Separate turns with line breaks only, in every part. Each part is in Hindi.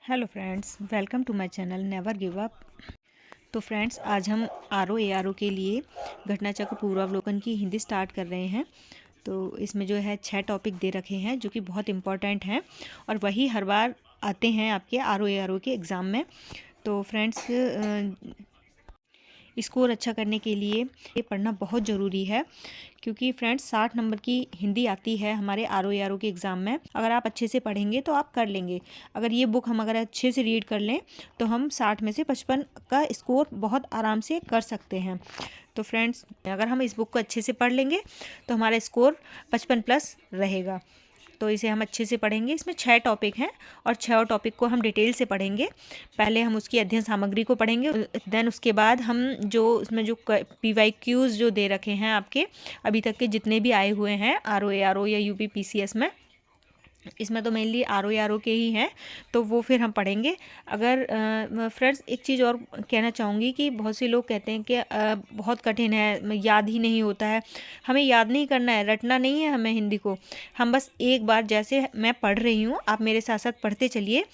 Hello friends, welcome to my channel never give up. तो फ्रेंड्स, आज हम आर ओ के लिए घटना चक्र पूर्वावलोकन की हिंदी स्टार्ट कर रहे हैं। तो इसमें जो है 6 टॉपिक दे रखे हैं जो कि बहुत इंपॉर्टेंट हैं और वही हर बार आते हैं आपके आर ओ के एग्ज़ाम में। तो फ्रेंड्स, स्कोर अच्छा करने के लिए ये पढ़ना बहुत ज़रूरी है, क्योंकि फ्रेंड्स 60 नंबर की हिंदी आती है हमारे आर ओ के एग्ज़ाम में। अगर आप अच्छे से पढ़ेंगे तो आप कर लेंगे। अगर ये बुक हम अगर अच्छे से रीड कर लें तो हम 60 में से 55 का स्कोर बहुत आराम से कर सकते हैं। तो फ्रेंड्स, अगर हम इस बुक को अच्छे से पढ़ लेंगे तो हमारा स्कोर 55 प्लस रहेगा। तो इसे हम अच्छे से पढ़ेंगे। इसमें 6 टॉपिक हैं और 6 टॉपिक को हम डिटेल से पढ़ेंगे। पहले हम उसकी अध्ययन सामग्री को पढ़ेंगे, देन उसके बाद हम जो उसमें जो PYQs जो दे रखे हैं आपके अभी तक के जितने भी आए हुए हैं आर ओ या यूपी PCS में, इसमें तो मेनली आर ओ के ही हैं, तो वो फिर हम पढ़ेंगे। अगर फ्रेंड्स, एक चीज़ और कहना चाहूँगी कि बहुत से लोग कहते हैं कि बहुत कठिन है, याद ही नहीं होता है। हमें याद नहीं करना है, रटना नहीं है हमें हिंदी को। हम बस एक बार, जैसे मैं पढ़ रही हूँ, आप मेरे साथ साथ पढ़ते चलिए।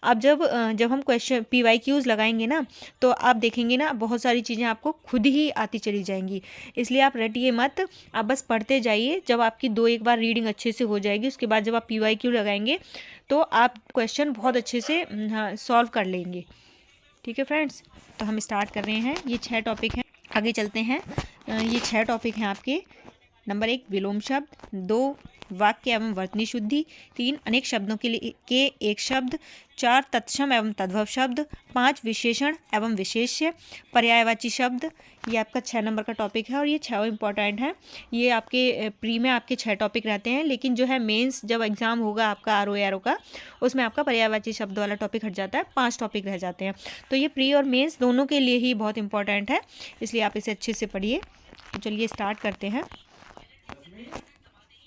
अब जब हम क्वेश्चन PYQs लगाएंगे ना, तो आप देखेंगे ना बहुत सारी चीज़ें आपको खुद ही आती चली जाएंगी। इसलिए आप रटिए मत, आप बस पढ़ते जाइए। जब आपकी एक बार रीडिंग अच्छे से हो जाएगी, उसके बाद जब आप PYQ लगाएंगे तो आप क्वेश्चन बहुत अच्छे से सॉल्व कर लेंगे। ठीक है फ्रेंड्स, तो हम स्टार्ट कर रहे हैं। ये 6 टॉपिक हैं, आगे चलते हैं। ये 6 टॉपिक हैं आपके। नंबर 1 विलोम शब्द, 2 वाक्य एवं वर्तनी शुद्धि, 3 अनेक शब्दों के एक शब्द, 4 तत्सम एवं तद्भव शब्द, 5 विशेषण एवं विशेष्य, पर्यायवाची शब्द। ये आपका 6 नंबर का टॉपिक है और ये 6 इंपॉर्टेंट हैं। ये आपके प्री में आपके 6 टॉपिक रहते हैं, लेकिन जो है मेंस जब एग्ज़ाम होगा आपका आर ओ का, उसमें आपका पर्यायवाची शब्द वाला टॉपिक हट जाता है, 5 टॉपिक रह जाते हैं। तो ये प्री और मेंस दोनों के लिए ही बहुत इंपॉर्टेंट है, इसलिए आप इसे अच्छे से पढ़िए। तो चलिए स्टार्ट करते हैं।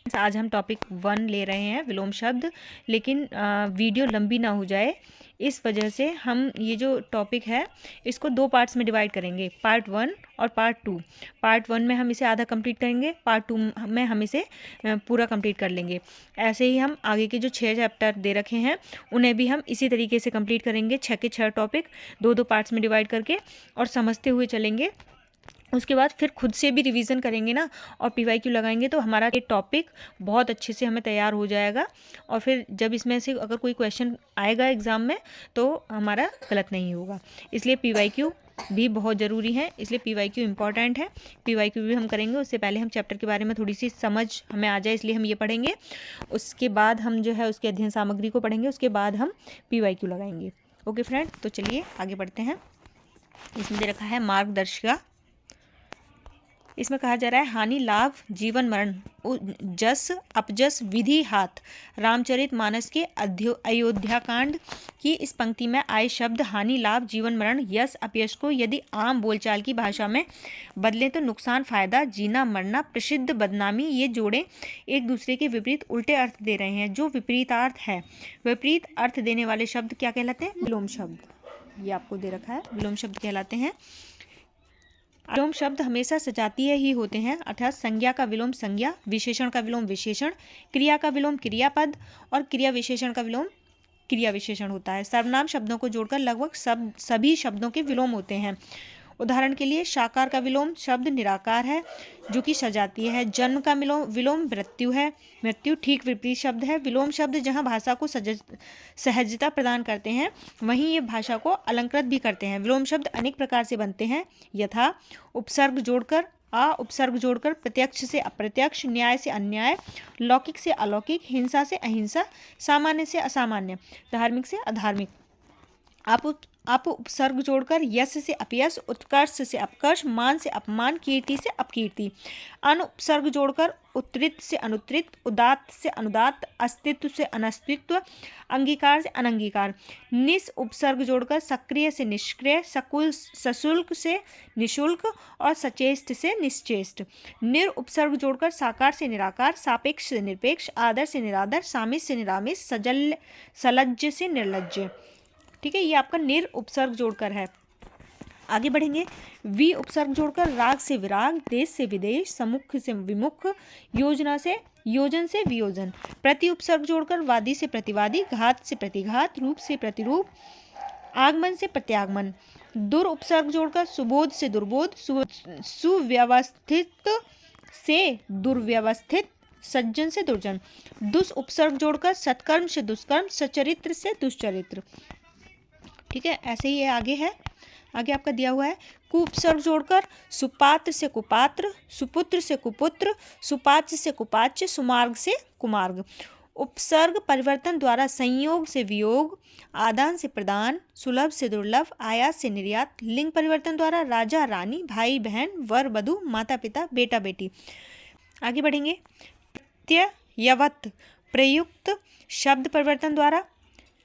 आज हम टॉपिक 1 ले रहे हैं, विलोम शब्द, लेकिन वीडियो लंबी ना हो जाए इस वजह से हम ये जो टॉपिक है इसको 2 पार्ट्स में डिवाइड करेंगे, पार्ट 1 और पार्ट 2। पार्ट 1 में हम इसे आधा कंप्लीट करेंगे, पार्ट 2 में हम इसे पूरा कंप्लीट कर लेंगे। ऐसे ही हम आगे के जो 6 चैप्टर दे रखे हैं उन्हें भी हम इसी तरीके से कंप्लीट करेंगे, 6 के 6 टॉपिक 2-2 पार्ट्स में डिवाइड करके, और समझते हुए चलेंगे। उसके बाद फिर खुद से भी रिवीजन करेंगे ना और PYQ लगाएंगे तो हमारा ये टॉपिक बहुत अच्छे से हमें तैयार हो जाएगा। और फिर जब इसमें से अगर कोई क्वेश्चन आएगा एग्ज़ाम में तो हमारा गलत नहीं होगा। इसलिए PYQ भी बहुत ज़रूरी है, इसलिए PYQ इंपॉर्टेंट है। PYQ भी हम करेंगे। उससे पहले हम चैप्टर के बारे में थोड़ी सी समझ हमें आ जाए, इसलिए हम ये पढ़ेंगे। उसके बाद हम जो है उसके अध्ययन सामग्री को पढ़ेंगे, उसके बाद हम PYQ लगाएंगे। ओके फ्रेंड, तो चलिए आगे बढ़ते हैं। इसमें दे रखा है मार्गदर्शिका। इसमें कहा जा रहा है हानि लाभ जीवन मरण जस अपजस विधि हाथ। रामचरित मानस के अयोध्याकांड की इस पंक्ति में आए शब्द हानि लाभ जीवन मरण यश अपयश को यदि आम बोलचाल की भाषा में बदलें तो नुकसान फायदा जीना मरना प्रसिद्ध बदनामी, ये जोड़े एक दूसरे के विपरीत उल्टे अर्थ दे रहे हैं। जो विपरीतार्थ है, विपरीत अर्थ देने वाले शब्द क्या कहलाते हैं? विलोम शब्द। ये आपको दे रखा है, विलोम शब्द कहलाते हैं। विलोम शब्द हमेशा सजातीय ही होते हैं, अर्थात संज्ञा का विलोम संज्ञा, विशेषण का विलोम विशेषण, क्रिया का विलोम क्रियापद और क्रिया विशेषण का विलोम क्रिया विशेषण होता है। सर्वनाम शब्दों को जोड़कर लगभग सभी शब्दों के विलोम होते हैं। उदाहरण के लिए साकार का विलोम शब्द निराकार है, जो कि सजातीय है। जन्म का विलोम मृत्यु है, मृत्यु ठीक विपरीत शब्द है। विलोम शब्द जहाँ भाषा को सहजता प्रदान करते हैं, वहीं ये भाषा को अलंकृत भी करते हैं। विलोम शब्द अनेक प्रकार से बनते हैं, यथा उपसर्ग जोड़कर, उपसर्ग जोड़कर, प्रत्यक्ष से अप्रत्यक्ष, न्याय से अन्याय, लौकिक से अलौकिक, हिंसा से अहिंसा, सामान्य से असामान्य, धार्मिक से अधार्मिक। आप उपसर्ग जोड़कर यश से अपयश, उत्कर्ष से अपकर्ष, मान से अपमान, कीर्ति से अपकीर्ति। अन उपसर्ग जोड़कर उत्तरित से अनुत्तरित, उदात्त से अनुदात्त, अस्तित्व से अनस्तित्व, अंगीकार से अनंगीकार। निस उपसर्ग जोड़कर सक्रिय से निष्क्रिय, सशुल्क से निशुल्क और सचेष्ट से निश्चेष्ट। निर उपसर्ग जोड़कर साकार से निराकार, सापेक्ष से निरपेक्ष, आदर से निरादर, सामिस से निरामिस, सलज्ज से निर्लज्ज। ठीक है, ये आपका निर उपसर्ग जोड़कर है। आगे बढ़ेंगे। वी उपसर्ग जोड़कर राग से विराग, देश से विदेश, सम्मुख से विमुख, योजना से योजन से वियोजन, प्रति उपसर्ग जोड़कर वादी से प्रतिवादी, घात से प्रतिघात, रूप से प्रतिरूप, आगमन से प्रत्यागमन, दुर उपसर्ग जोड़कर सुबोध से दुर्बोध, सुव्यवस्थित से दुर्व्यवस्थित, सज्जन से दुर्जन, दुस उपसर्ग जोड़कर सत्कर्म से दुष्कर्म, सचरित्र से दुष्चरित्र। ठीक है, ऐसे ही ये आगे है। आगे आपका दिया हुआ है कुपसर्ग जोड़कर सुपात्र से कुपात्र, सुपुत्र से कुपुत्र, सुपाच्य से कुपाच्य, सुमार्ग से कुमार्ग, उपसर्ग परिवर्तन द्वारा संयोग से वियोग, आदान से प्रदान, सुलभ से दुर्लभ, आयात से निर्यात, लिंग परिवर्तन द्वारा राजा रानी, भाई बहन, वर वधु, माता पिता, बेटा बेटी। आगे बढ़ेंगे। प्रत्ययवत प्रयुक्त शब्द परिवर्तन द्वारा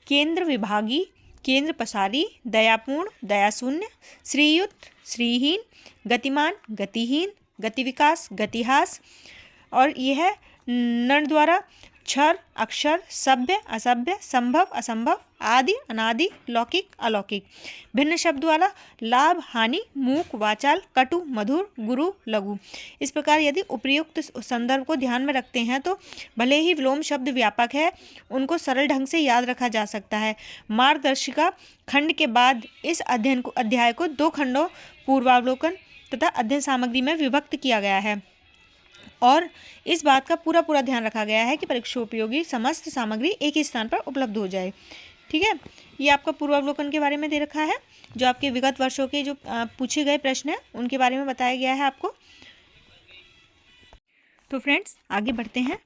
केंद्र विभागी, केंद्र पसारी, दयापूर्ण, दयाशून्य, श्रीयुत, श्रीहीन, गतिमान, गतिहीन, गतिविकास, गतिहास। और यह है नर द्वारा क्षर, अक्षर, सभ्य, असभ्य, संभव, असंभव, आदि, अनादि, लौकिक, अलौकिक। भिन्न शब्द वाला लाभ, हानि, मूक, वाचाल, कटु, मधुर, गुरु, लघु। इस प्रकार यदि उपर्युक्त संदर्भ को ध्यान में रखते हैं तो भले ही विलोम शब्द व्यापक है, उनको सरल ढंग से याद रखा जा सकता है। मार्गदर्शिका खंड के बाद इस अध्याय को 2 खंडों पूर्वावलोकन तथा अध्ययन सामग्री में विभक्त किया गया है और इस बात का पूरा ध्यान रखा गया है कि परीक्षोपयोगी समस्त सामग्री एक ही स्थान पर उपलब्ध हो जाए। ठीक है, ये आपका पूर्वावलोकन के बारे में दे रखा है, जो आपके विगत वर्षों के जो पूछे गए प्रश्न हैं उनके बारे में बताया गया है आपको। तो फ्रेंड्स आगे बढ़ते हैं।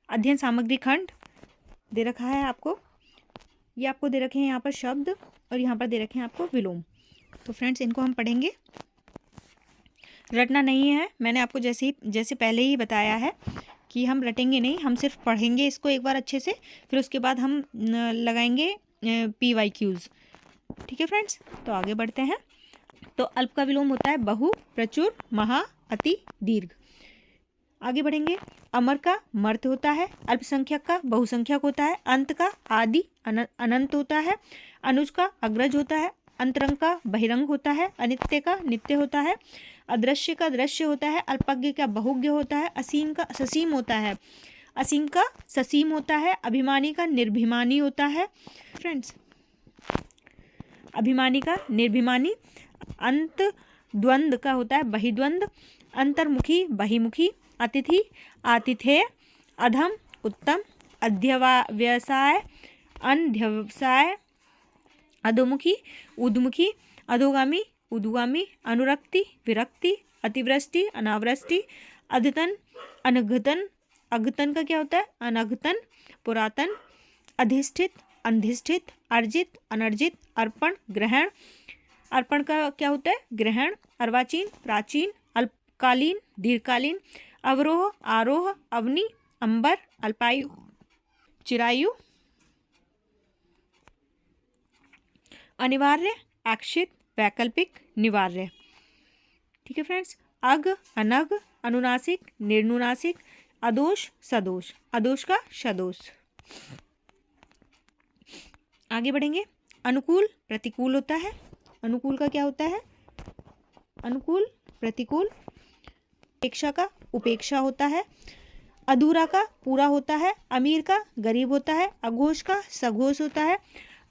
अध्ययन सामग्री खंड दे रखा है आपको, ये आपको दे रखे हैं यहाँ पर शब्द और यहाँ पर दे रखे हैं आपको विलोम। तो फ्रेंड्स इनको हम पढ़ेंगे, रटना नहीं है। मैंने आपको जैसे पहले ही बताया है कि हम रटेंगे नहीं, हम सिर्फ पढ़ेंगे इसको एक बार अच्छे से, फिर उसके बाद हम लगाएंगे PYQs। ठीक है फ्रेंड्स, तो आगे बढ़ते हैं। तो अल्प का विलोम होता है बहु, प्रचुर, महा, अति, दीर्घ। आगे बढ़ेंगे। अमर का मर्त होता है, अल्पसंख्यक का बहुसंख्यक होता है, अंत का आदि अनंत होता है, अनुज का अग्रज होता है, अंतरंग का बहिरंग होता है, अनित्य का नित्य होता है, अदृश्य का दृश्य होता है, अल्पज्ञ का बहुज्ञ होता है, असीम का ससीम होता है, असीम का ससीम होता है, अभिमानी का निर्भिमानी होता है। फ्रेंड्स अभिमानी का निर्भिमानी, अंत द्वंद का होता है बहिद्वंद, अंतर्मुखी बहिमुखी, अतिथि आतिथेय, अधम उत्तम, अध्यवसाय अनध्यवसाय, अधोमुखी उद्मुखी, अधोगामी उद्गामी, अनुरक्ति विरक्ति, अतिवृष्टि अनावृष्टि, अद्यतन अनघतन, अघतन का क्या होता है अनघतन, पुरातन, अधिष्ठित अंधिष्ठित, अर्जित अनर्जित, अर्पण ग्रहण, अर्पण का क्या होता है ग्रहण, अर्वाचीन प्राचीन, अल्पकालीन दीर्घकालीन, अवरोह आरोह, अवनी अंबर, अल्पायु चिरायु, अनिवार्य ऐच्छिक वैकल्पिक निवार्य। ठीक है फ्रेंड्स, अग अनग, अनुनासिक निर्नुनासिक, अदोष सदोष, अदोष का सदोष। आगे बढ़ेंगे। अनुकूल प्रतिकूल होता है, अनुकूल का क्या होता है अनुकूल प्रतिकूल, उपेक्षा का उपेक्षा होता है, अधूरा का पूरा होता है, अमीर का गरीब होता है, अघोष का सघोष होता है,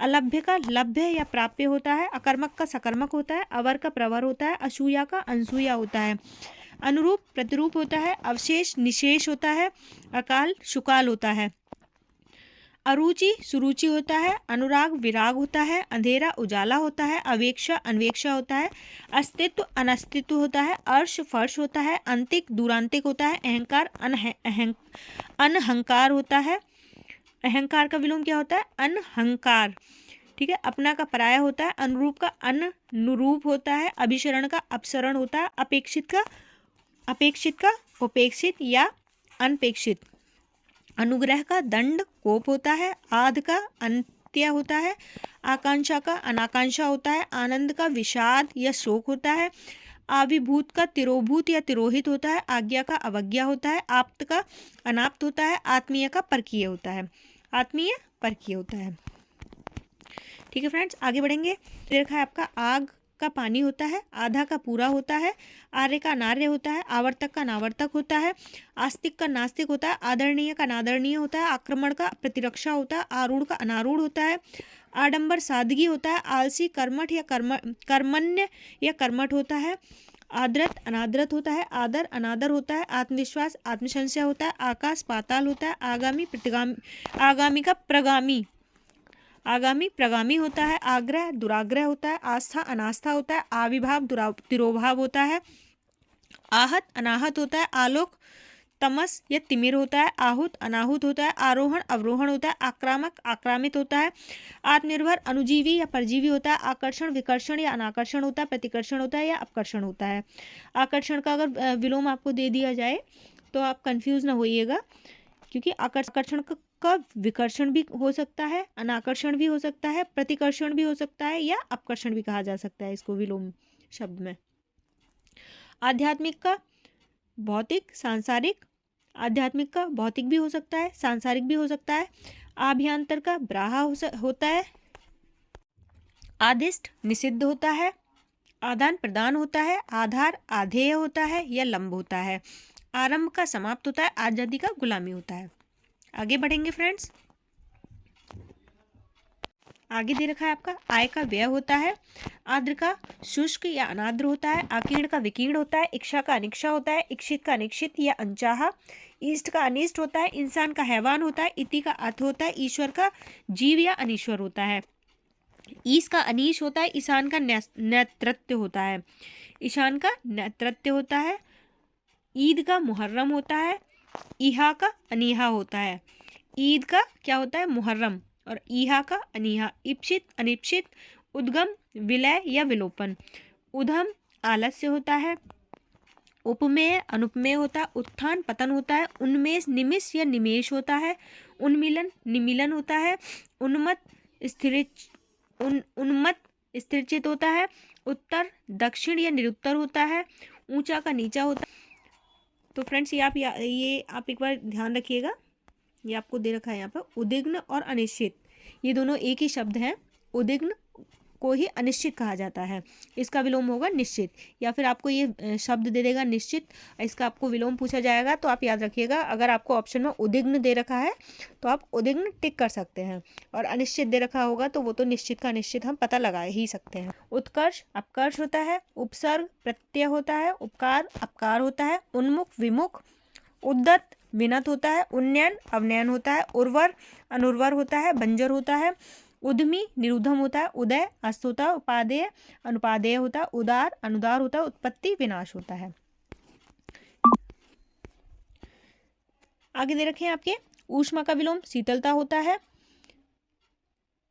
अलभ्य का लभ्य या प्राप्य होता है, अकर्मक का सकर्मक होता है, अवर का प्रवर होता है, असूया का अनसूया होता है, अनुरूप प्रतिरूप होता है, अवशेष निशेष होता है, अकाल शुकाल होता है, अरुचि सुरुचि होता है, अनुराग विराग होता है, अंधेरा उजाला होता है, अवेक्षा अन्वेक्षा होता है, अस्तित्व अनस्तित्व होता है, अर्श फर्श होता है, अंतिक दूरांतिक होता है, अहंकार अनहंकार होता है। अहंकार का विलोम क्या होता है अनहंकार। ठीक है, अपना का पराया होता है, अनुरूप का अनुरूप होता है, अभिसरण का अपसरण होता है, अपेक्षित का उपेक्षित या अनपेक्षित, अनुग्रह का दंड कोप होता है, आद का अंत्य होता है, आकांक्षा का अनाकांक्षा होता है, आनंद का विषाद या शोक होता है, आविभूत का तिरोभूत या तिरोहित होता है, आज्ञा का अवज्ञा होता है, आप्त का अनाप्त होता है, आत्मीय का परकीय होता है, आत्मीय परकीय होता है। ठीक है फ्रेंड्स, आगे बढ़ेंगे। देखा है आपका आग का पानी होता है, आधा का पूरा होता है, आर्य का अनार्य होता है, आवर्तक का अनावर्तक होता है, आस्तिक का नास्तिक होता है, आदरणीय का अनादरणीय होता है, आक्रमण का प्रतिरक्षा होता है, आरूढ़ का अनारूढ़ होता है, आडंबर सादगी होता है, आलसी कर्मठ या कर्मण्य या कर्मठ होता है, आदरत अनादरत होता है, आदर अनादर होता है, आत्मविश्वास आत्मसंशय होता है, आकाश पाताल होता है, आगामी प्रतिगामी आगामी का प्रगामी आगामी प्रगामी होता है, आग्रह दुराग्रह होता है, आस्था अनास्था होता है, आविर्भाव तिरोभाव होता है, आहत अनाहत होता है, आलोक तमस या तिमिर होता है, आहूत अनाहूत होता है, आरोहण अवरोहण होता है, आक्रामक आक्रामित होता है, आत्मनिर्भर अनुजीवी या परजीवी होता है, आकर्षण विकर्षण या अनाकर्षण होता है, प्रतिकर्षण होता है या अपकर्षण होता है। आकर्षण का अगर विलोम आपको दे दिया जाए तो आप कंफ्यूज ना होइएगा, क्योंकि आकर्षण का विकर्षण भी हो सकता है, अनाकर्षण भी हो सकता है, प्रतिकर्षण भी हो सकता है या अपकर्षण भी कहा जा सकता है इसको विलोम शब्द में। आध्यात्मिक का भौतिक सांसारिक, आध्यात्मिक का भौतिक भी हो सकता है, सांसारिक भी हो सकता है। आभ्यंतर का ब्राहा होता है, आदिष्ट निषिद्ध होता है, आदान प्रदान होता है, आधार आधेय होता है या लंब होता है, आरंभ का समाप्त होता है, आजादी का गुलामी होता है। आगे बढ़ेंगे फ्रेंड्स। आगे दे रखा है आपका आय का व्यय होता है, आर्द्र का शुष्क या अनाद्र होता है, आकीर्ण का विकीर्ण होता है, इच्छा का अनिच्छा होता है, इच्छित का अनिश्चित या अनचाहा, इष्ट का अनिष्ट होता है, इंसान का हैवान होता है, इति का अर्थ होता है, ईश्वर का जीव या अनीश्वर होता है, ईश का अनीश होता है, ईशान का नेतृत्व होता है, ईशान का नेतृत्व होता है, ईद का मुहर्रम होता है, ईहा का अनीहा होता है। ईद का क्या होता है? मुहर्रम, और ईहा का अनीहा। इप्सित अनिप्सित, उद्गम विलय या विलोपन, उधम आलस्य होता है, उपमेय अनुपमेय होता है, उत्थान पतन होता है, उन्मेष निमिष या निमेष होता है, उन्मीलन निमीलन होता है, उन्मत्त स्थिरचित होता है, उत्तर दक्षिण या निरुत्तर होता है, ऊंचा का नीचा होता है। तो फ्रेंड्स ये आप एक बार ध्यान रखिएगा, ये आपको दे रखा है यहाँ पर उद्विग्न और अनिश्चित, ये दोनों एक ही शब्द हैं। उद्विग्न को ही अनिश्चित कहा जाता है, इसका विलोम होगा निश्चित। या फिर आपको ये शब्द दे देगा निश्चित, इसका आपको विलोम पूछा जाएगा तो आप याद रखिएगा, अगर आपको ऑप्शन में उद्विग्न दे रखा है तो आप उद्विग्न टिक कर सकते हैं, और अनिश्चित दे रखा होगा तो वो तो निश्चित का निश्चित हम पता लगा ही सकते हैं। उत्कर्ष अपकर्ष होता है, उपसर्ग प्रत्यय होता है, उपकार अपकार होता है, उन्मुख विमुख, उद्दत विनत होता है, उन्नयन अवनयन होता है, उर्वर अनुर्वर होता है, बंजर होता है, उद्यमी निरुद्धम होता है, उदय अस्त होता है, उपादेय अनुपादेय होता है, उदार अनुदार होता है, उत्पत्ति विनाश होता है। आगे दे रखे हैं आपके ऊष्मा का विलोम शीतलता होता है,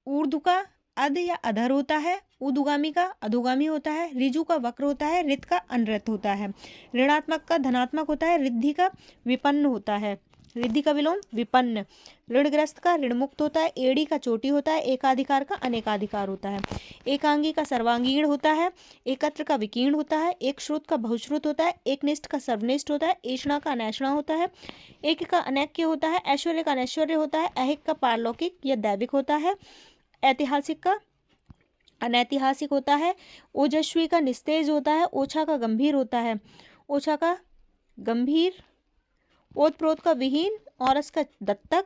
ऊर्ध्व का अध या अधर होता है, उदुगामी का अधोगामी होता है, ऋजु का वक्र होता है, ऋत का अनृत होता है, ऋणात्मक का धनात्मक होता है, रिद्धि का विपन्न होता है, रिद्धि का विलोम विपन्न, ऋणग्रस्त का ऋणमुक्त होता है, एड़ी का चोटी होता है, एकाधिकार का अनेकाधिकार होता है, एकांगी का सर्वांगीण होता है, एकत्र का विकीर्ण होता है, एक श्रुत का बहुश्रुत होता है, एक निष्ठ का सर्वनिष्ठ होता है, ऐषणा का अनैषणा होता है, एक का अनैक्य होता है, ऐश्वर्य का अनैश्वर्य होता है, ऐहिक का पारलौकिक या दैविक होता है, ऐतिहासिक का अनैतिहासिक होता है, ओजस्वी का निस्तेज होता है, ओछा का गंभीर होता है, ओछा का गंभीर, ओतप्रोत का विहीन, औरस का दत्तक,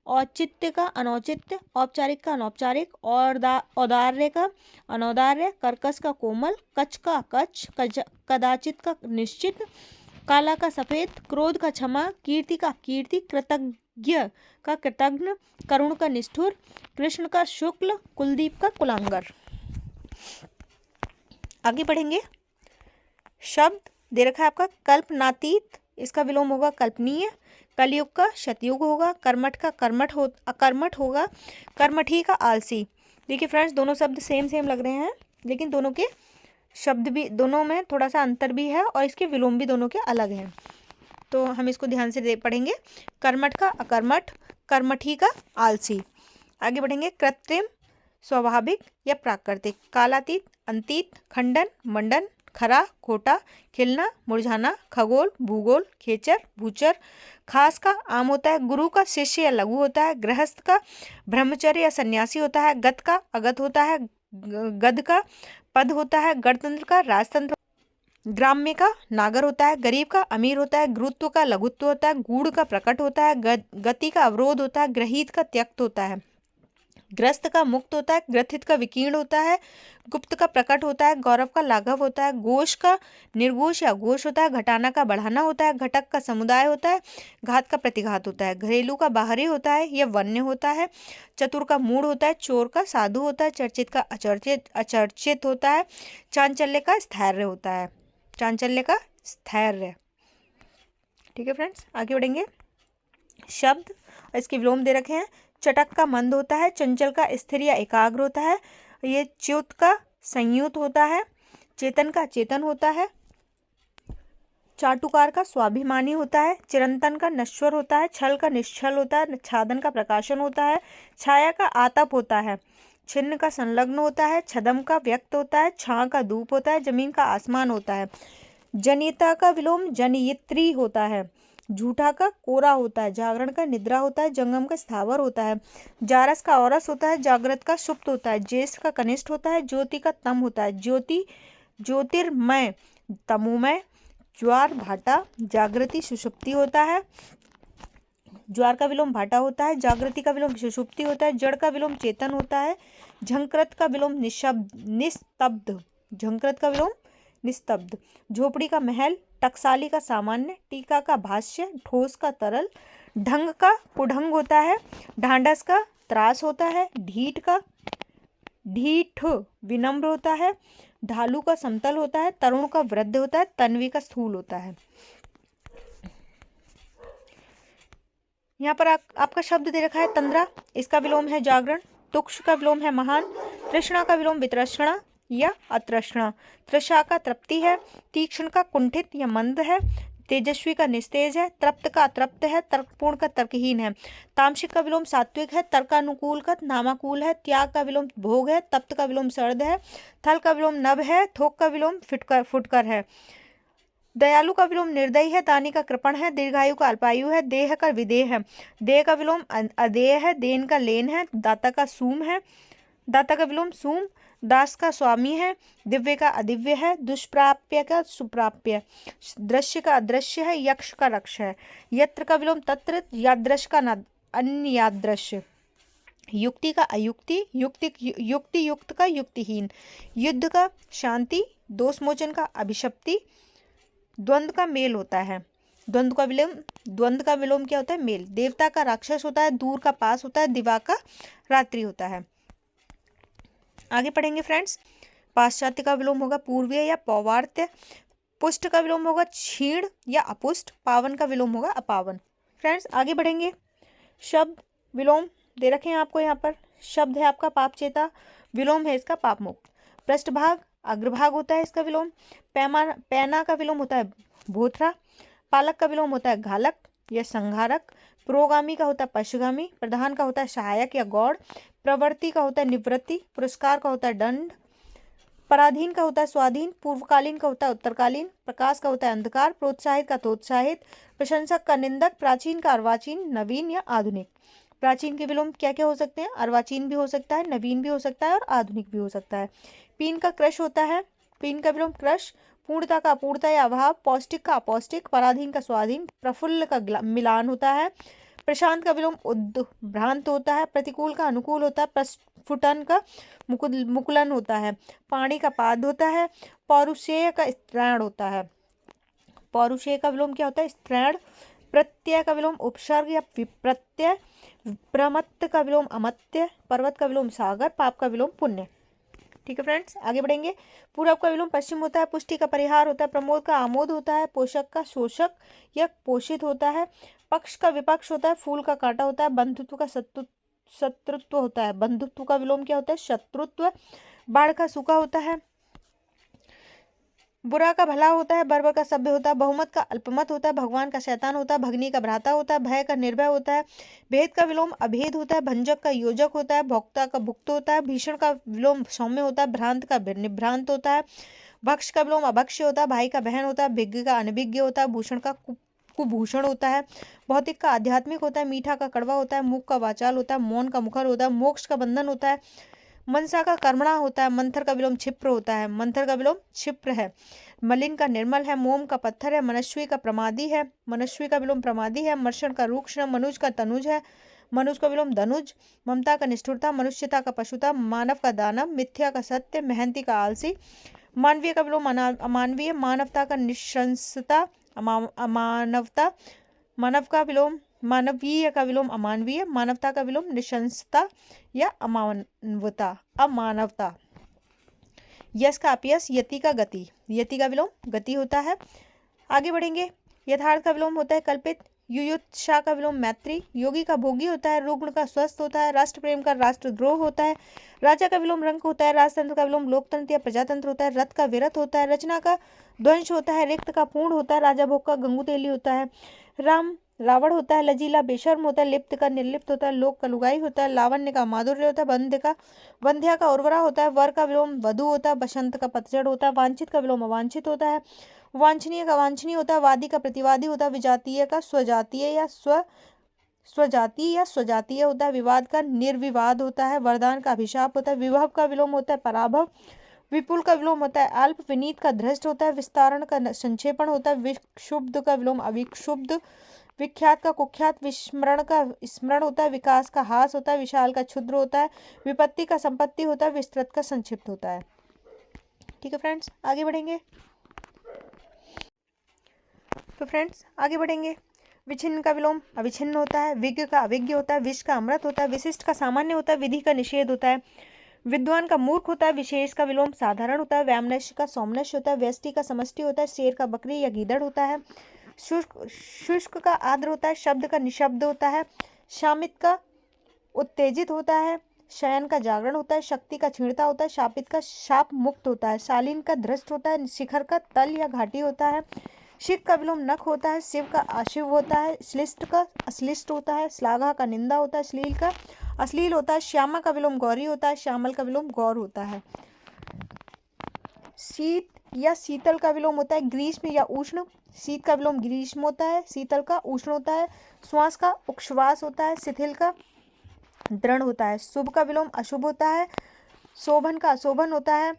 औचित्य का अनौचित्य, औपचारिक का अनौपचारिक, औदार्य का अनौदार्य, कर्कश का कोमल, कच्छ का कच्छ, कदाचित का निश्चित, काला का सफेद, क्रोध का क्षमा, कीर्ति का कीर्ति, कृतज्ञ का कृतज्ञ, करुण का निष्ठुर, कृष्ण का शुक्ल, कुलदीप का कुलांगर। आगे बढ़ेंगे। शब्द दे रखा है आपका कल्पनातीत, इसका विलोम होगा कल्पनीय, कलयुग का शतयुग होगा, कर्मठ का अकर्मठ होगा, कर्मठी का आलसी। देखिए फ्रेंड्स दोनों शब्द सेम लग रहे हैं, लेकिन दोनों के शब्द भी, दोनों में थोड़ा सा अंतर भी है और इसके विलोम भी दोनों के अलग हैं, तो हम इसको ध्यान से पढ़ेंगे। कर्मठ का अकर्मठ, कर्मठी का आलसी। आगे बढ़ेंगे। कृत्रिम स्वाभाविक या प्राकृतिक, कालातीत अंतीत, खंडन मंडन, खरा खोटा, खिलना मुरझाना, खगोल भूगोल, खेचर भूचर, खास का आम होता है, गुरु का शिष्य या लघु होता है, गृहस्थ का ब्रह्मचर्य या सन्यासी होता है, गत का अगत होता है, गद का पद होता है गणतंत्र का, राजतंत्र, ग्राम्य का, नागर होता है, गरीब का, अमीर होता है, गुरुत्व का, लघुत्व होता है, गूढ़ का, प्रकट होता है, गति का, अवरोध होता है, ग्रहित का, त्यक्त होता है, ग्रस्त का, मुक्त होता है, ग्रथित का, विकीर्ण होता है, गुप्त का, प्रकट होता है, गौरव का, लाघव होता है, घोष का, निर्घोष या घोष होता है, घटाना का, बढ़ाना होता है, घटक का, समुदाय होता है, घात का, प्रतिघात होता है, घरेलू का, बाहरी होता है, यह वन्य होता है, चतुर का, मूढ़ होता है, चोर का, साधु होता है, चर्चित का, अचर्चित होता है, चांचल्य का, स्थैर्य होता है, चांचल्य का, स्थैर्य। ठीक है फ्रेंड्स, आगे बढ़ेंगे। शब्द इसके विलोम दे रखे हैं। चटक का, मंद होता है, चंचल का, स्थिर या एकाग्र होता है, ये च्युत का, संयुत होता है, चेतन का, चेतन होता है, चाटुकार का, स्वाभिमानी होता है, चिरंतन का, नश्वर होता है, छल का, निश्चल होता है, छादन का, प्रकाशन होता है, छाया का, आतप होता है, छिन्न का, संलग्न होता है, छदम का, व्यक्त होता है, छां का, धूप होता है, जमीन का, आसमान होता है, जनिता का विलोम जनयित्री होता है, झूठा का, कोरा होता है, जागरण का, निद्रा होता है, जंगम का, स्थावर होता है, जारस का, औरस होता है, जागृत का, सुप्त होता है, ज्येष्ठ का, कनिष्ठ होता है, ज्योति का, तम होता है, ज्योति, ज्योतिर्मय, तमोमय, ज्वार, भाटा, जागृति, सुषुप्ति होता है, ज्वार का विलोम भाटा होता है, जागृति का विलोम सुषुप्ति होता है, जड़ का विलोम चेतन होता है, झंकृत का विलोम निस्तब्ध, झंकृत का विलोम निस्तब्ध, झोपड़ी का, महल, टकसाली का, सामान्य, टीका का, भाष्य, ठोस का, तरल, ढंग का, कुढंग होता है, ढांढस का, त्रास होता है, ढीठ का, ढीठ, विनम्र होता है, ढालू का, समतल होता है, तरुण का, वृद्ध होता है, तन्वी का, स्थूल होता है। यहाँ पर आपका शब्द दे रखा है तंद्रा, इसका विलोम है जागरण, तुक्ष का विलोम है महान, तृष्णा का विलोम वितृष्णा या अतृष्णा, तृषा का, तृप्ति है, तीक्ष्ण का, कुंठित या मंद है, तेजस्वी का, निस्तेज है, तृप्त का, अतृप्त है, तर्कपूर्ण का, तर्कहीन है, तामसिक का विलोम सात्विक है, तर्कानुकूल का, नामाकूल है, त्याग का विलोम भोग है, तप्त का विलोम सर्द है, थल का विलोम नभ है, थोक का विलोम फुटकर है, दयालु का विलोम निर्दयी है, दानी का, कृपण है, दीर्घायु का, अल्पायु है, देह का, विदेह है, देह का विलोम अदेय है, देन का, लेन है, दाता का, सूम है, दाता का विलोम सूम, दास का, स्वामी है, दिव्य का, अदिव्य है, दुष्प्राप्य का, सुप्राप्य, दृश्य का, अदृश्य है, यक्ष का, रक्ष है, यत्र का विलोम तत्र, यादृश का, अन्य यादृश्य, युक्ति का, अयुक्ति, युक्ति युक्त का, युक्तिहीन, युद्ध का, शांति, दोषमोचन का, अभिशप्ति, द्वंद्व का, मेल होता है, द्वंद्व का विलोम क्या होता है? मेल। देवता का राक्षस होता है, दूर का पास होता है, दिवा का रात्रि होता है। आगे पढ़ेंगे फ्रेंड्स। पाश्चात्य का विलोम होगा पूर्वीय या पौवार्त्य, पुष्ट का विलोम होगा क्षीण या अपुष्ट, पावन का विलोम होगा अपावन। फ्रेंड्स आगे बढ़ेंगे। शब्द विलोम दे रखे हैं आपको यहाँ पर। शब्द है आपका पापचेता, विलोम है इसका पापमुक्त। पृष्ठभाग अग्रभाग होता है इसका विलोम। पैना का विलोम होता है भोथरा। पालक का विलोम होता है घालक या संहारक। पुरोगामी का होता है पश्चिगामी। प्रधान का होता है सहायक या गौड़। प्रवृत्ति का होता है निवृत्ति। पुरस्कार का होता है दंड। पराधीन का होता है स्वाधीन। पूर्वकालीन का होता है उत्तरकालीन। प्रकाश का होता है अंधकार। प्रोत्साहित का तोत्साहित। प्रशंसक का निंदक। प्राचीन का अर्वाचीन, नवीन या आधुनिक। प्राचीन के विलोम क्या क्या हो सकते हैं? अर्वाचीन भी हो सकता है, नवीन भी हो सकता है और आधुनिक भी हो सकता है। पीन का कृश होता है। पीन का विलोम कृश। पूर्णता का अपूर्णता या अभाव। पौष्टिक का अपौष्टिक। पराधीन का स्वाधीन। प्रफुल्ल का मिलान होता है। प्रशांत का विलोम उद्भ्रांत होता है। प्रतिकूल का अनुकूल होता है। प्रस्फुटन का मुकुलन होता है। पाणी का पाद होता है। पौरुषेय का स्त्रैण होता है। पौरुषेय का विलोम क्या होता है? स्त्रैण। प्रत्यय का विलोम उपसर्ग या विप्रत्यय। प्रमत्त का विलोम अमत्य। पर्वत का विलोम सागर। पाप का विलोम पुण्य। ठीक है फ्रेंड्स, आगे बढ़ेंगे। पूरब का विलोम पश्चिम होता है। पुष्टि का परिहार होता है। प्रमोद का आमोद होता है। पोषक का शोषक या पोषित होता है। पक्ष का विपक्ष होता है। फूल का कांटा होता है। बंधुत्व का शत्रुत्व होता है। बंधुत्व का विलोम क्या होता है? शत्रुत्व। बाढ़ का सूखा होता है। बुरा का भला होता है। बर्बर का सभ्य होता है। बहुमत का अल्पमत होता है। भगवान का शैतान होता है। भगनी का भ्राता होता है। भय का निर्भय होता है। भेद का विलोम अभेद होता है। भंजक का योजक होता है। भोक्ता का भुक्त होता है। भीषण का विलोम सौम्य होता है। भ्रांत का निभ्रांत होता है। भक्ष का विलोम अभक्ष्य होता है। भाई का बहन होता है। भिज्ञ का अनभिज्ञ होता है। भूषण का कुभूषण होता है। भौतिक का आध्यात्मिक होता है। मीठा का कड़वा होता है। मूक का वाचाल होता है। मौन का मुखर होता है। मोक्ष का बंधन होता है। मनसा का कर्मणा होता है, मंथर का विलोम क्षिप्र होता है, मंथर का विलोम क्षिप्र है। मलिन का निर्मल है, मोम का पत्थर है, मनस्वी का प्रमादी है, मनस्वी का विलोम प्रमादी है। मर्षण का रूक्ष, मनुज का तनुज है, मनुज का विलोम धनुज। ममता का निष्ठुरता, मनुष्यता का पशुता, मानव का दानव, मिथ्या का सत्य, मेहनती का आलसी। मानवीय का विलोम अमानवीय, मानवता का निशंसता, अमानवता। मानव का विलोम मानवीय का विलोम अमानवीय, मानवता का विलोम निशंसता या अमानवता, अमानवता। यश का अपयश, यति का गति, यति का विलोम गति होता है। आगे बढ़ेंगे। यथार्थ का विलोम होता है कल्पित, युयुत्सा का विलोम मैत्री, योगी का भोगी होता है, रुग्ण का स्वस्थ होता है, राष्ट्र प्रेम का राष्ट्रद्रोह होता है, राजा का विलोम रंक होता है, राजतंत्र का विलोम लोकतंत्र या प्रजातंत्र होता है, रथ का विरथ होता है, रचना का ध्वंस होता है, रिक्त का पूर्ण होता है, राजा भोग का गंगुतेली होता है, राम रावण होता है, लजीला बेशर्म होता है, लिप्त का निर्लिप्त होता है, लोक का लुगाई होता है, लावण्य का माधुर्य होता है, वंध्या का उर्वरा होता है, वर का विलोम वधु होता है, बसंत का पतझड़ होता है, वांछित का विलोम अवांछित होता है, वांछनीय का वांछनीय होता है, वादी का प्रतिवादी होता है, विजातीय का स्वजातीय या स्वजातीय होता है, विवाद का निर्विवाद होता है, वरदान का अभिशाप होता है, विभव का विलोम होता है पराभव, विपुल का विलोम होता है अल्प, विनीत का धृष्ट होता है, विस्तारण का संक्षेपण होता है, विक्षुब्ध का विलोम अविक्षुब्ध, विख्यात का कुख्यात, विस्मरण का स्मरण होता है, विकास का हास होता है, विशाल का क्षुद्र होता है, विपत्ति का संपत्ति होता है, विस्तृत का संक्षिप्त होता है। ठीक है फ्रेंड्स, आगे बढ़ेंगे। तो फ्रेंड्स आगे बढ़ेंगे। विच्छिन्न का विलोम अविच्छिन्न होता है, विज्ञ का अविज्ञ होता है, विष का अमृत होता है, विशिष्ट का सामान्य होता है, विधि का निषेध होता है, विद्वान का मूर्ख होता है, विशेष का विलोम साधारण होता है, व्यामनस्य का सौमनस्य होता है, व्यष्टि का समष्टि होता है, शेर का बकरी या गीदड़ होता है, शुष्क का आर्द्र होता है, शब्द का निशब्द होता है, शामित का उत्तेजित होता है, शयन का जागरण होता है, शक्ति का क्षीणता होता है, शापित का शाप मुक्त होता है, शालीन का धृष्ट होता है, शिखर का तल या घाटी होता है, शिख का विलोम नख होता है, शिव का अशिव होता है, श्लिष्ट का अश्लिष्ट होता है, श्लाघा का निंदा होता है, श्लील का अश्लील होता है, श्यामा का विलोम गौरी होता है, श्यामल का विलोम गौर होता है, शीत या शीतल का विलोम होता है ग्रीष्म या उष्ण, शीत का विलोम ग्रीष्म होता है, शीतल का उष्ण होता है, श्वास का उच्छ्वास होता है, शिथिल का दृढ़ होता है, शुभ का विलोम अशुभ होता है, शोभन का अशोभन होता है,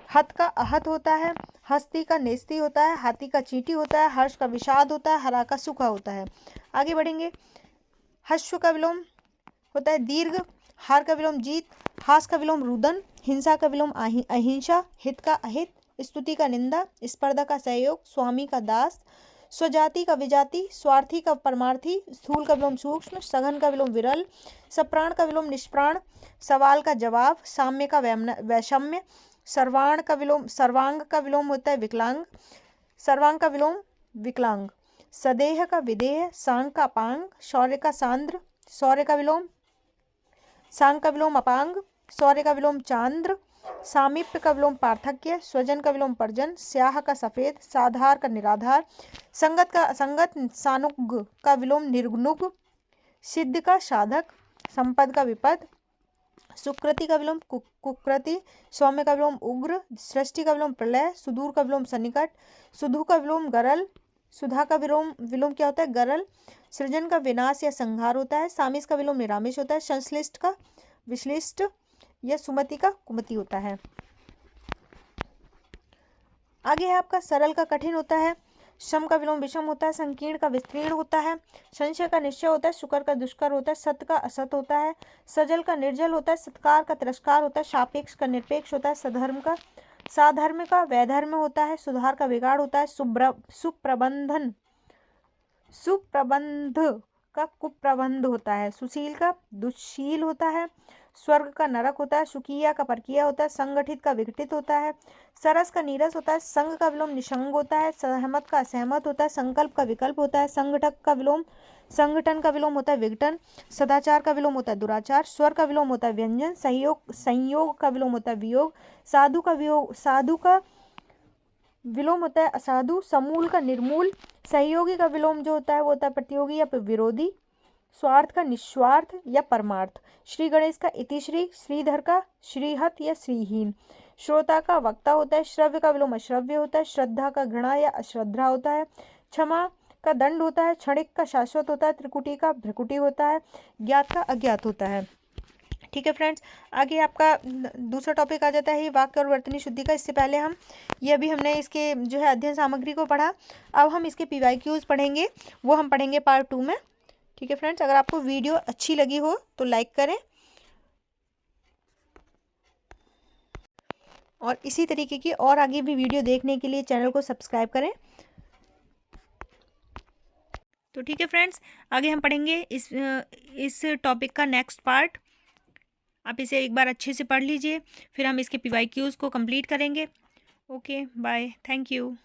हत का आहत होता है, हस्ती का नेस्ती होता है, हाथी का चींटी होता है, हर्ष का विषाद होता है, हरा का सूखा होता है। आगे बढ़ेंगे। हश्व का विलोम होता है दीर्घ, हार का विलोम जीत, हास का विलोम रुदन, हिंसा का विलोम अहिंसा, हित का अहित, स्तुति का निंदा, स्पर्धा का सहयोग, स्वामी का दास, स्वजाति का विजाति, स्वार्थी का परमार्थी, स्थूल का विलोम सूक्ष्म, सघन का विलोम विरल, सप्राण का विलोम निष्प्राण, सवाल का जवाब, साम्य का वैषम्य, सर्वांग का विलोम होता है विकलांग, सर्वांग का विलोम विकलांग, सदेह का विदेह, सांग का अपांग, शौर्य का सांद्र, शौर्य का विलोम सांग का विलोम अपांग, शौर्य का विलोम चांद्र, सामीप्य का विलोम पार्थक्य, स्वजन का विलोम परजन, स्याह का सफेद, साधार का निराधार, संगत का असंगत, सानुग का विलोम निर्गुनुग, सिद्ध का साधक, संपद का विपद, सुकृति का विलोम कुकृति, सौम्य का विलोम उग्र, सृष्टि का विलोम प्रलय, सुदूर का विलोम सन्निकट, सुधु का विलोम गरल, सुधा का विलोम क्या होता है गरल, सृजन का विनाश या संहार होता है, सामिस का विलोम निरामिष होता है, संश्लिष्ट का विश्लिष्ट या सुमति का कुमति होता है। आगे है आपका सरल का कठिन होता है, शम का विलोम विषम होता है, संकीर्ण का विस्तीर्ण होता है, संशय का निश्चय होता है, शुकर का दुष्कर होता है, सत्य का असत होता है, सजल का निर्जल होता है, सत्कार का तिरस्कार होता है, सापेक्ष का निरपेक्ष होता है, सधर्म का साधर्म का वैधर्म होता है, सुधार का बिगाड़ होता है, सुप्रबंध का कुप्रबंध होता है, सुशील का दुशील होता है, स्वर्ग का नरक होता है, सुकिया का परकिया होता है, संगठित का विघटित होता है, सरस का नीरस होता है, संग का विलोम निशंग होता है, सहमत का असहमत होता है, संकल्प का विकल्प होता है, संगठक का विलोम संगठन का विलोम होता है विघटन, सदाचार का विलोम होता है दुराचार, स्वर का विलोम होता है व्यंजन, संयोग का विलोम होता है वियोग, साधु का विलोम होता है असाधु, समूल का निर्मूल, सहयोगी का विलोम जो होता है वो होता है प्रतियोगी या विरोधी, स्वार्थ का निस्वार्थ या परमार्थ, श्री गणेश का इतिश्री, श्रीधर का श्रीहत या श्रीहीन, श्रोता का वक्ता होता है, श्रव्य का विलोम अश्रव्य होता है, श्रद्धा का घृणा या अश्रद्धा होता है, क्षमा का दंड होता है, क्षणिक का शाश्वत होता है, त्रिकुटी का भ्रकुटी होता है, ज्ञात का अज्ञात होता है। ठीक है फ्रेंड्स, आगे आपका दूसरा टॉपिक आ जाता है ये वाक्य और वर्तनी शुद्धि का। इससे पहले हम ये अभी हमने इसके जो है अध्ययन सामग्री को पढ़ा, अब हम इसके PYQs पढ़ेंगे, वो हम पढ़ेंगे पार्ट 2 में। ठीक है फ्रेंड्स, अगर आपको वीडियो अच्छी लगी हो तो लाइक करें और इसी तरीके की और आगे भी वीडियो देखने के लिए चैनल को सब्सक्राइब करें। तो ठीक है फ्रेंड्स, आगे हम पढ़ेंगे इस टॉपिक का नेक्स्ट पार्ट। आप इसे एक बार अच्छे से पढ़ लीजिए, फिर हम इसके PYQs को कंप्लीट करेंगे। Okay bye, thank you.